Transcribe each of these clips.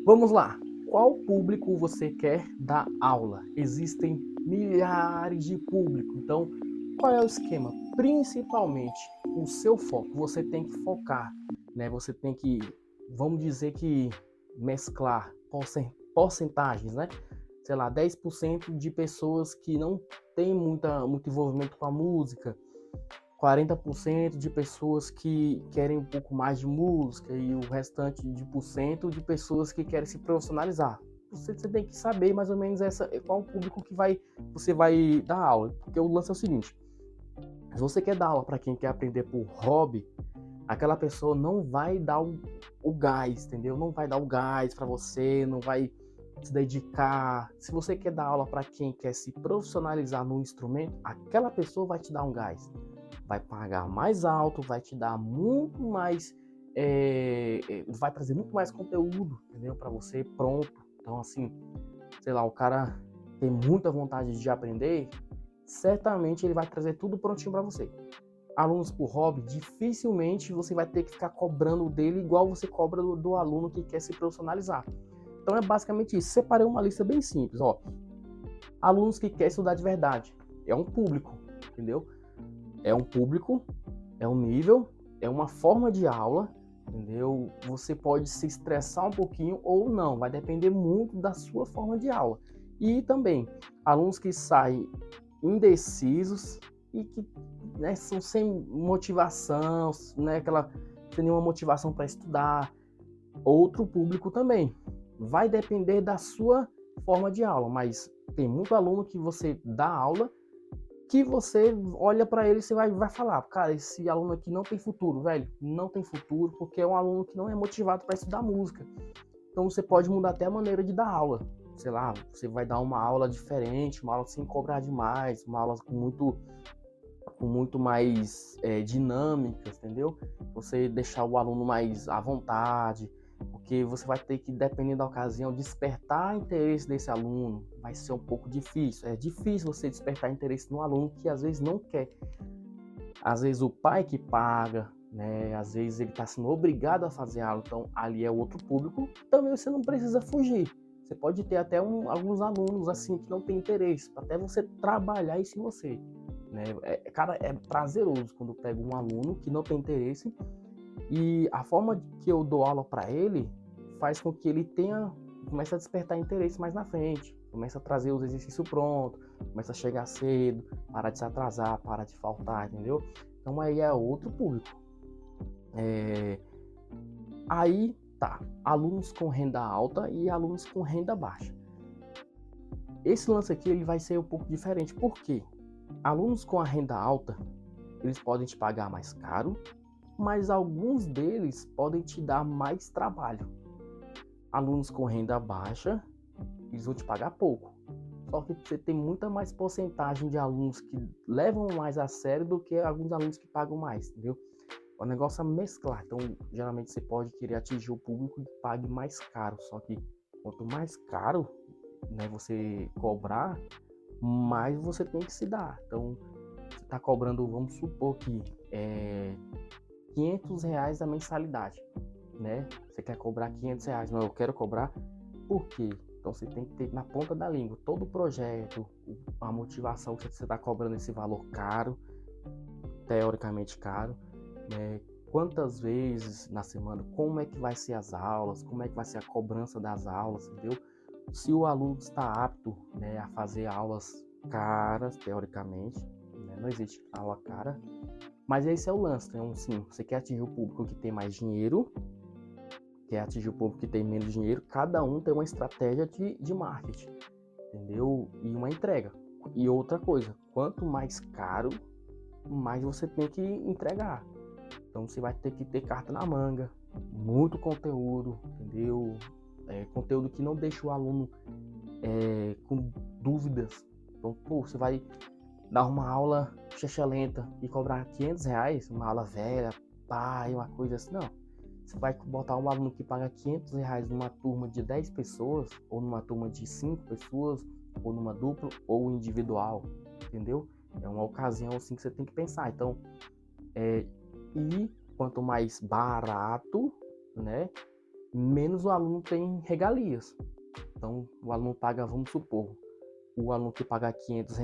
Vamos lá. Qual público você quer dar aula? Existem milhares de público. Então, qual é o esquema? Principalmente o seu foco. Você tem que focar, né? Você tem que, vamos dizer que mesclar porcentagens, né? Sei lá, 10% de pessoas que não têm muito envolvimento com a música, 40% de pessoas que querem um pouco mais de música e o restante de por cento de pessoas que querem se profissionalizar. Você tem que saber mais ou menos qual o público que você vai dar aula. Porque o lance é o seguinte: se você quer dar aula para quem quer aprender por hobby, aquela pessoa não vai dar o gás, entendeu? Não vai dar o gás para você, não vai se dedicar. Se você quer dar aula para quem quer se profissionalizar no instrumento, aquela pessoa vai te dar um gás. Vai pagar mais alto, vai te dar muito mais, vai trazer muito mais conteúdo, entendeu? Para você pronto. Então, assim, sei lá, o cara tem muita vontade de aprender, certamente ele vai trazer tudo prontinho para você. Alunos por hobby, dificilmente você vai ter que ficar cobrando dele igual você cobra do aluno que quer se profissionalizar. Então é basicamente isso. Separei uma lista bem simples, ó. Alunos que querem estudar de verdade. É um público, entendeu? É um público, é um nível, é uma forma de aula, entendeu? Você pode se estressar um pouquinho ou não, vai depender muito da sua forma de aula. E também, alunos que saem indecisos e que, né, são sem motivação, né, sem nenhuma motivação para estudar. Outro público também. Vai depender da sua forma de aula, mas tem muito aluno que você dá aula que você olha para ele e você vai falar, cara, esse aluno aqui não tem futuro, velho, não tem futuro, porque é um aluno que não é motivado para estudar música. Então você pode mudar até a maneira de dar aula. Sei lá, você vai dar uma aula diferente, uma aula sem cobrar demais, uma aula com muito mais dinâmicas, entendeu? Você deixar o aluno mais à vontade, porque você vai ter que, dependendo da ocasião, despertar interesse desse aluno. Vai ser um pouco difícil. É difícil você despertar interesse no aluno que às vezes não quer. Às vezes o pai que paga, né? Às vezes ele está sendo obrigado a fazer aula, então ali é outro público. Também você não precisa fugir. Você pode ter até alguns alunos assim que não tem interesse, até você trabalhar isso em você. Né? Cara, é prazeroso quando eu pego um aluno que não tem interesse e a forma que eu dou aula para ele faz com que ele comece a despertar interesse mais na frente, começa a trazer os exercícios prontos, começa a chegar cedo, para de se atrasar, para de faltar, entendeu? Então aí é outro público. Aí tá, alunos com renda alta e alunos com renda baixa. Esse lance aqui ele vai ser um pouco diferente, por quê? Alunos com a renda alta, eles podem te pagar mais caro, mas alguns deles podem te dar mais trabalho. Alunos com renda baixa, eles vão te pagar pouco. Só que você tem muita mais porcentagem de alunos que levam mais a sério do que alguns alunos que pagam mais, entendeu? O negócio é mesclar. Então, geralmente você pode querer atingir o público que pague mais caro. Só que quanto mais caro, né, você cobrar, mais você tem que se dar. Então, você está cobrando, vamos supor que R$500 a mensalidade, né? Você quer cobrar R$500, não, eu quero cobrar, por quê? Então você tem que ter na ponta da língua todo o projeto, a motivação que você está cobrando esse valor caro, teoricamente caro, né? Quantas vezes na semana, como é que vai ser as aulas, como é que vai ser a cobrança das aulas, entendeu? Se o aluno está apto, né, a fazer aulas caras, teoricamente, né? Não existe aula cara, mas esse é o lance. Então, sim, você quer atingir o público que tem mais dinheiro, quer atingir o público que tem menos dinheiro, cada um tem uma estratégia de marketing, entendeu? E uma entrega. E outra coisa, quanto mais caro, mais você tem que entregar. Então você vai ter que ter carta na manga, muito conteúdo, entendeu? Conteúdo que não deixa o aluno com dúvidas. Então, pô, você vai dar uma aula lenta e cobrar R$500, uma aula velha, uma coisa assim, não. Você vai botar um aluno que paga R$500 numa turma de 10 pessoas, ou numa turma de 5 pessoas, ou numa dupla, ou individual, entendeu? É uma ocasião assim que você tem que pensar. Então, e quanto mais barato, né, menos o aluno tem regalias. Então, o aluno paga, vamos supor, o aluno que paga R$ 500,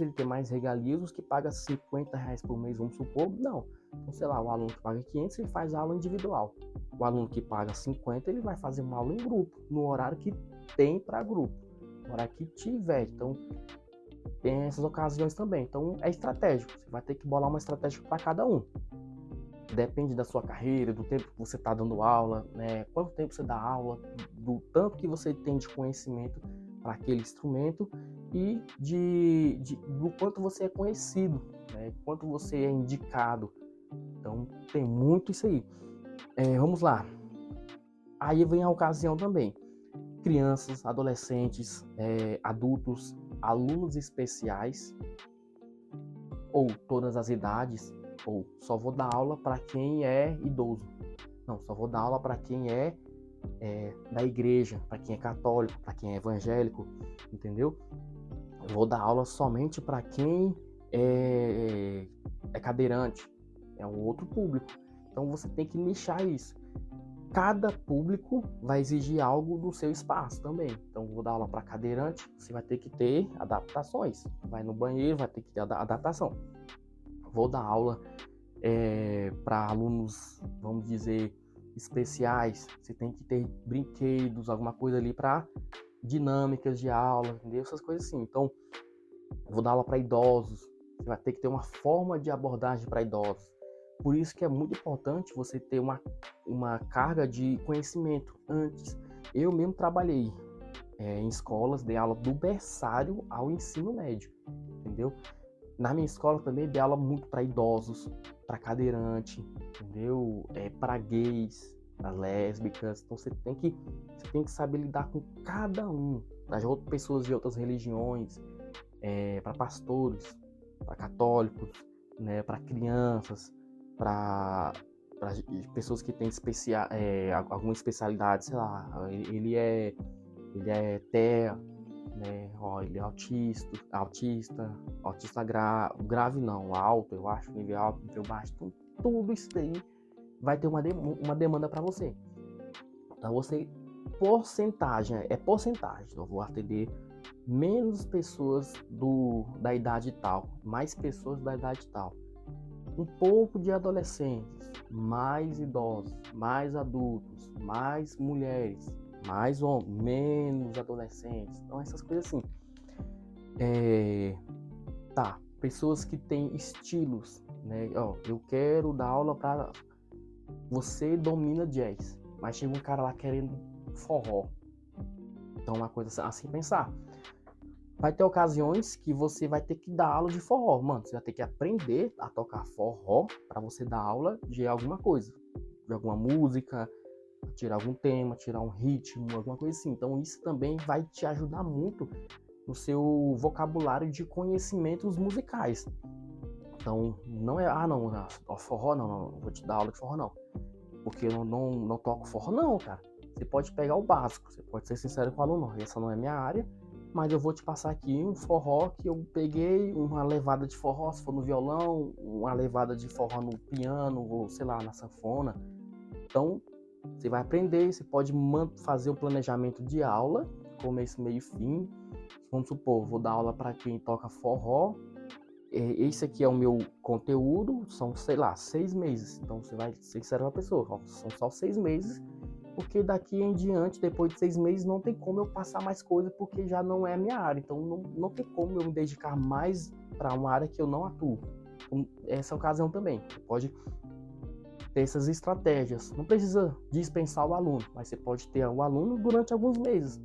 ele tem mais regalias dos que paga R$ 50 por mês, vamos supor. Não. Então, sei lá, o aluno que paga 500, ele faz aula individual. O aluno que paga 50, ele vai fazer uma aula em grupo, no horário que tem para grupo, no horário que tiver. Então, tem essas ocasiões também. Então, é estratégico. Você vai ter que bolar uma estratégia para cada um. Depende da sua carreira, do tempo que você está dando aula, né? Quanto tempo você dá aula, do tanto que você tem de conhecimento para aquele instrumento e do quanto você é conhecido, né? Quanto você é indicado. Então, tem muito isso aí. Vamos lá. Aí vem a ocasião também. Crianças, adolescentes, adultos, alunos especiais, ou todas as idades, ou só vou dar aula para quem é idoso. Não, só vou dar aula para quem é da igreja, para quem é católico, para quem é evangélico, entendeu? Eu vou dar aula somente para quem é cadeirante, é um outro público. Então você tem que nichar isso. Cada público vai exigir algo do seu espaço também. Então, vou dar aula para cadeirante, você vai ter que ter adaptações. Vai no banheiro, vai ter que ter adaptação. Vou dar aula para alunos, vamos dizer, especiais. Você tem que ter brinquedos, alguma coisa ali para dinâmicas de aula, entendeu? Essas coisas assim. Então, vou dar aula para idosos. Você vai ter que ter uma forma de abordagem para idosos. Por isso que é muito importante você ter uma carga de conhecimento antes. Eu mesmo trabalhei em escolas, dei aula do berçário ao ensino médio, entendeu? Na minha escola também dei aula muito para idosos, para cadeirante, entendeu? Para gays, para lésbicas. Então você tem que saber lidar com cada um. Para pessoas de outras religiões, para pastores, para católicos, né? Para crianças, para pessoas que têm alguma especialidade, sei lá, ele é TEA, né? Ele é autista grave não, alto, eu acho, nível alto, nível baixo, tudo isso daí vai ter uma demanda para você. Então você, porcentagem, eu vou atender menos pessoas da idade tal, mais pessoas da idade tal. Um pouco de adolescentes, mais idosos, mais adultos, mais mulheres, mais homens, menos adolescentes. Então, essas coisas assim. Pessoas que têm estilos, né? Eu quero dar aula para você domina jazz, mas chega um cara lá querendo forró. Então, uma coisa assim pensar. Vai ter ocasiões que você vai ter que dar aula de forró. Mano, você vai ter que aprender a tocar forró para você dar aula de alguma coisa. De alguma música, tirar algum tema, tirar um ritmo, alguma coisa assim. Então isso também vai te ajudar muito no seu vocabulário de conhecimentos musicais. Então não é, forró não, vou te dar aula de forró não. Porque eu não toco forró não, cara. Você pode pegar o básico, você pode ser sincero com o aluno. Essa não é minha área. Mas eu vou te passar aqui um forró que eu peguei, uma levada de forró, se for no violão, uma levada de forró no piano, ou sei lá, na sanfona. Então, você vai aprender, você pode fazer um planejamento de aula, começo, meio e fim. Vamos supor, vou dar aula para quem toca forró. Esse aqui é o meu conteúdo, são, sei lá, 6 meses. Então, você vai ser sincero com a pessoa, são só 6 meses. Porque daqui em diante, depois de 6 meses, não tem como eu passar mais coisa, porque já não é a minha área. Então, não tem como eu me dedicar mais para uma área que eu não atuo. Então, essa ocasião também. Você pode ter essas estratégias. Não precisa dispensar o aluno, mas você pode ter o aluno durante alguns meses.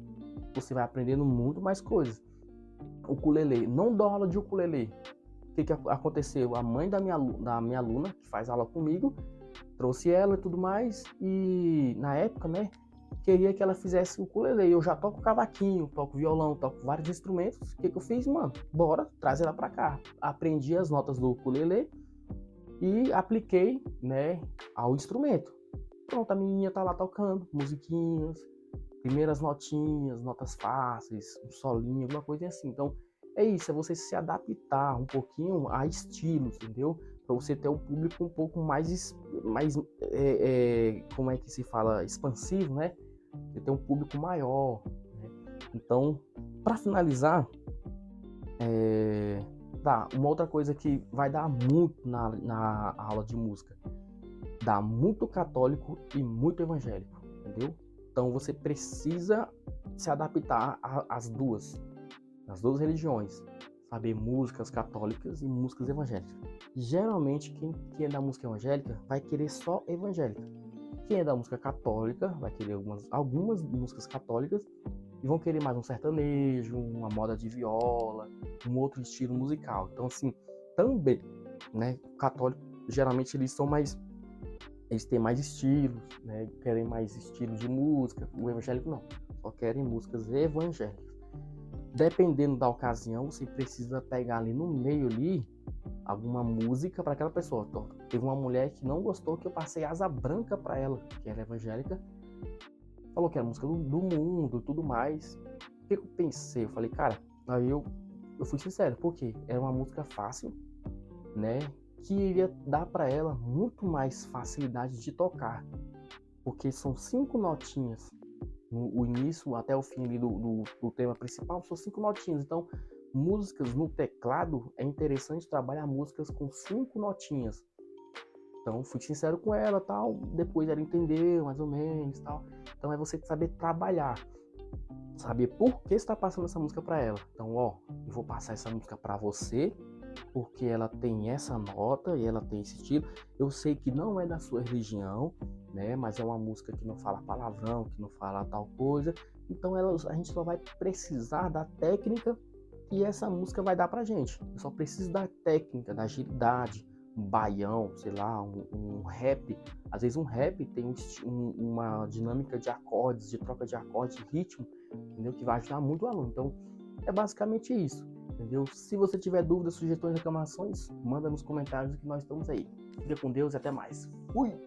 Você vai aprendendo muito mais coisas. Ukulele. Não dou aula de ukulele. O que aconteceu? A mãe da minha aluna, que faz aula comigo, trouxe ela e tudo mais, e na época, né, queria que ela fizesse o ukulele. Eu já toco cavaquinho, toco violão, toco vários instrumentos. O que eu fiz? Mano, bora, traz ela pra cá. Aprendi as notas do ukulele e apliquei, né, ao instrumento. Pronto, a menininha tá lá tocando musiquinhas, primeiras notinhas, notas fáceis, um solinho, alguma coisa assim. Então, é isso, é você se adaptar um pouquinho a estilos, entendeu? para você ter um público um pouco mais como é que se fala, expansivo, né? Você ter um público maior, né? Então, para finalizar, uma outra coisa que vai dar muito na aula de música, dá muito católico e muito evangélico, entendeu? Então você precisa se adaptar às duas religiões, saber músicas católicas e músicas evangélicas. Geralmente quem é da música evangélica vai querer só evangélica. Quem é da música católica vai querer algumas músicas católicas e vão querer mais um sertanejo, uma moda de viola, um outro estilo musical. Então assim, também, né, católico geralmente eles têm mais estilos, né, querem mais estilos de música. O evangélico não, só querem músicas evangélicas. Dependendo da ocasião, você precisa pegar ali no meio ali alguma música para aquela pessoa. Então, teve uma mulher que não gostou que eu passei Asa Branca para ela, que era evangélica, falou que era música do mundo, tudo mais. O que eu pensei? Eu falei, cara, aí eu fui sincero, porque era uma música fácil, né, que iria dar para ela muito mais facilidade de tocar, porque são 5 notinhas. O início até o fim ali do tema principal são 5 notinhas. Então, músicas no teclado, é interessante trabalhar músicas com 5 notinhas. Então, fui sincero com ela, tal. Depois ela entendeu, mais ou menos, tal. Então, é você saber trabalhar, saber por que você está passando essa música para ela. Então, eu vou passar essa música para você, porque ela tem essa nota e ela tem esse estilo. Eu sei que não é da sua religião, né? Mas é uma música que não fala palavrão, que não fala tal coisa. Então a gente só vai precisar da técnica que essa música vai dar pra gente. Eu só preciso da técnica, da agilidade, um baião, sei lá, um rap. Às vezes um rap tem uma dinâmica de acordes, de troca de acordes, de ritmo, entendeu? Que vai ajudar muito o aluno. Então, é basicamente isso, entendeu? Se você tiver dúvidas, sugestões, reclamações, manda nos comentários que nós estamos aí. Fica com Deus e até mais. Fui!